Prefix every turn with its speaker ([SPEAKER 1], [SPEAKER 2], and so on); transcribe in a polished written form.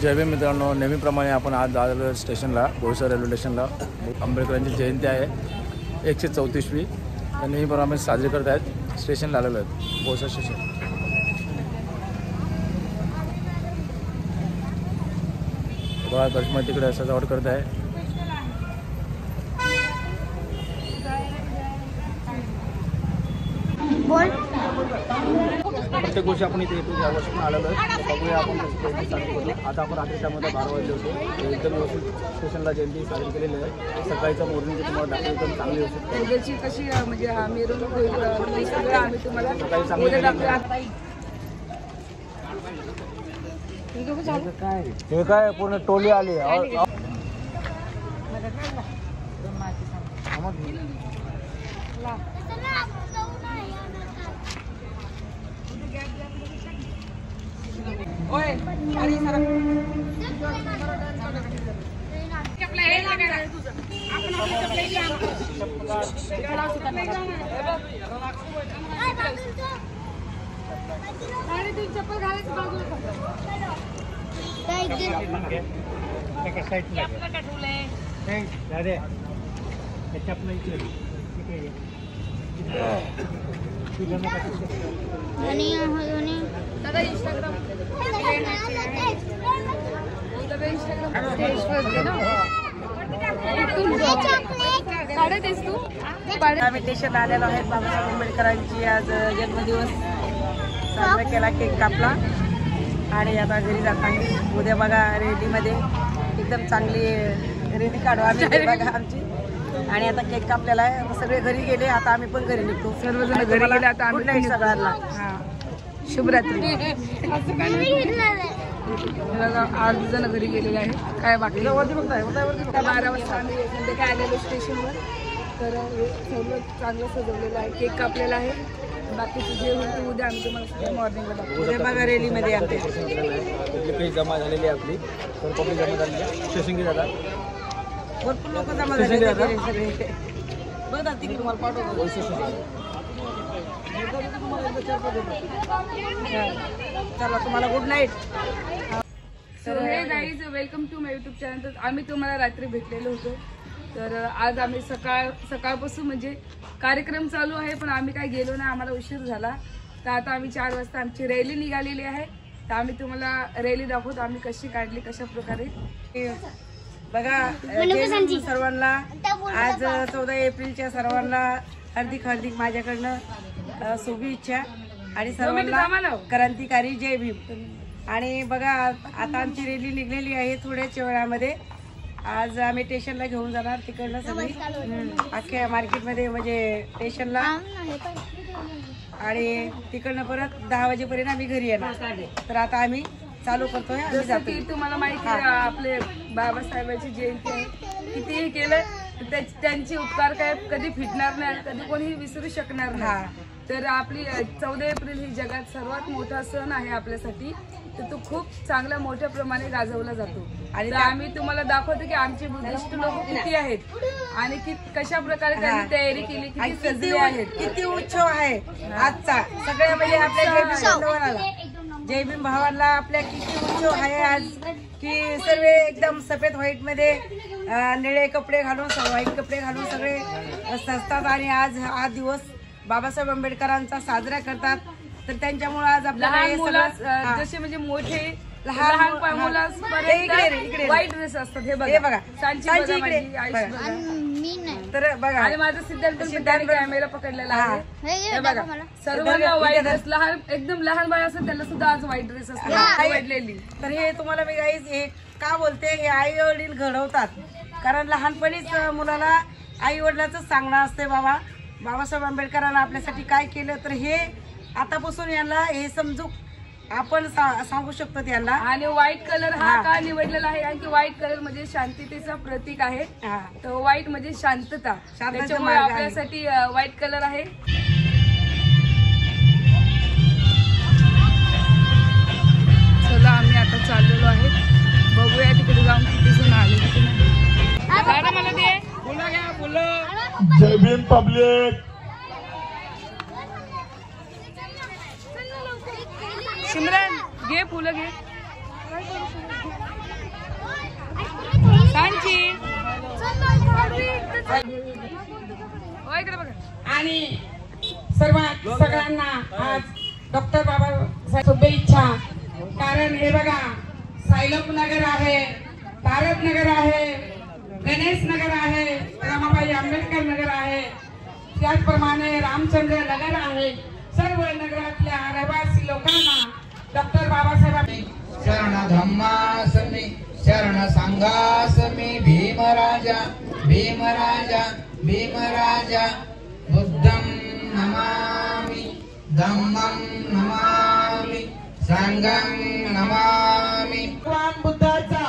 [SPEAKER 1] जय भीम मित्रांनो, नेहमीप्रमाणे आपण आज आलेलो स्टेशनला, बोईसर रेल्वे स्टेशनला. आंबेडकरांची जयंती आहे 134वी. नेहमीप्रमाणे साजरी करत आहेत. स्टेशनला आलेलो आहेत, बोईसर स्टेशन. बघा दर्शक तिकडे सजावट करत आहे. प्रत्येक गोष्टी आपण इथे येतो, या वर्षी पण आलेलो आहे. बघूया आपण साजरी करतो. आता आपण रात्रीच्यामध्ये 12 वाजले होते. एकदम व्यवस्थित स्टेशनला जयंती साजरी केलेली आहे. सकाळीचा मॉर्निंग तुम्हाला दाखवतो, एकदम चांगली व्यवस्थित
[SPEAKER 2] उद्याची कशी म्हणजे मिरवणूक होईल सगळं आम्ही तुम्हाला
[SPEAKER 1] सकाळी चांगली हे काय पूर्ण टोली आली.
[SPEAKER 2] चप्पल घालायची आम्ही स्टेशन आलेलो आहे. बाबासाहेब आंबेडकरांची आज जन्मदिवस साजरा केला, केक कापला आणि आता घरी जाताना उद्या बघा रेलीमध्ये एकदम चांगली रेली काढू आम्ही बघा आमची. आणि आता केक कापलेला आहे, सगळे घरी गेले. आता आम्ही पण घरी निघतो, सर्वजण घरी गेले. आता आम्ही सगळ्यांना शुभरात्री. 8 जण घरी गेलेले आहे. काय बाकी 12 वाजता आम्ही काय आलेलो स्टेशनवर. तर सर्व चांगलं सजवलेलं आहे, केक कापलेला आहे. बाकीचं जे होईल उद्या आम्ही तुम्हाला मॉर्निंगला दाखवू. उद्या बघा रेलीमध्ये आमच्या
[SPEAKER 1] काही जमा झालेली आहे आपली, पब्लिक जमा झालेली आहे. स्टेशन जातात,
[SPEAKER 2] भरपूर लोक जमा झाले सगळे. बघा तिकडे तुम्हाला पाठवतो. चला तुम्हाला good night. So hey guys, welcome to my YouTube channel. तर आम्ही तुम्हाला रात्री भेटलेलो होतो. तर आज आम्ही सकाळपासून म्हणजे कार्यक्रम चालू आहे, पण आम्ही काय गेलो नाही, आम्हाला उशीर झाला. तर आता आम्ही 4 वाजता आमची रॅली निघालेली आहे. तर आम्ही तुम्हाला रॅली दाखवतो आम्ही कशी काढली, कशा प्रकारे. बघा सर्वांना आज 14 एप्रिलच्या सर्वांना हार्दिक माझ्याकडनं शुभेच्छा आणि सर्वांना क्रांतिकारी जय भीम. आणि बघा आता आमची रॅली निघलेली आहे थोड्याच वेळामध्ये. आज आम्ही स्टेशनला घेऊन जाणार तिकडनं सगळी अख्ख्या मार्केटमध्ये, म्हणजे स्टेशनला. आणि तिकडनं परत 10 वाजेपर्यंत आम्ही घरी येणार. तर आता आम्ही चालू करतोय, आम्ही जातो. तुम्हाला माहिती आहे आपले बाबासाहेबांची जयंती आहे. कितीही केलं त्यांचे उपकार काय कधी फिटणार नाही, कधी कोणी विसरू शकणार नाही. तर आपली 14 एप्रिल ही जगात सर्वात मोठा सण आहे आपल्यासाठी. तर तो खूप चांगल्या मोठ्या प्रमाणे गाजवला जातो. आणि आम्ही तुम्हाला दाखवतो की आमचे बुद्धिस्ट लोक किती आहेत आणि कशा प्रकारे त्यांनी तयारी केली, किती सजले आहेत, किती उत्सव आहे आजचा. सगळ्या म्हणजे आपल्या जय भीम भावांना आपल्या किती उत्सव आहे आज, की सर्व एकदम सफेद व्हाईट मध्ये निळे कपडे घालून, व्हाईट कपडे घालून सगळे सजतात. आणि आज हा दिवस बाबासाहेब आंबेडकरांचा साजरा करतात. तर त्यांच्यामुळे आज आपल्याला जसे म्हणजे मोठे लहान मुलांपर्यंत व्हाईट ड्रेस असतात. हे बघा तर बघा, आणि माझा सिद्धांत कॅमेरा पकडलेला आहे. हे बघा सर्वांना व्हाईट ड्रेस, लहान एकदम लहान बाळ असतात त्याला सुद्धा आज व्हाईट ड्रेस असतात. तर हे तुम्हाला मी गाईज हे का बोलते, हे आई वडील घडवतात. कारण लहानपणीच मुलाला आई वडिलांच सांगणं असते, बाबासाहेब आंबेडकरांना आपल्यासाठी काय केलं. तर हे आतापासून यांना हे समजू आपण सांगू शकतो त्यांना. आणि व्हाईट कलर हा का निवडलेला आहे, कारण की व्हाईट कलर म्हणजे शांततेचा प्रतीक आहे. तर व्हाईट म्हणजे शांतता, त्याच्यामुळे आपल्यासाठी व्हाईट कलर आहे. चला आम्ही आता चाललेलो आहे, बघूया तिकडे जाऊन किती जण आले. मला दे
[SPEAKER 3] जय भीम पब्लिक.
[SPEAKER 2] सिमरन घे फुलं घे. सांची इकडे बघा. आणि सगळ्यांना आज डॉक्टर बाबासाहेब शुभेच्छा. कारण हे बघा सायलोक नगर आहे, भारत नगर आहे, गणेश नगर आहे, रमाबाई आंबेडकर नगर आहे, त्याचप्रमाणे रामचंद्र नगर आहे. सर्व नगरातल्या रहिवासी लोकांना डॉक्टर बाबासाहेब
[SPEAKER 4] शरण धम्मासमी शरण संघासमी भीमराजा भीमराजा भीमराजा बुद्धं नमामि धम्मं नमामि संघं नमामि.
[SPEAKER 3] भगवान बुद्धाचा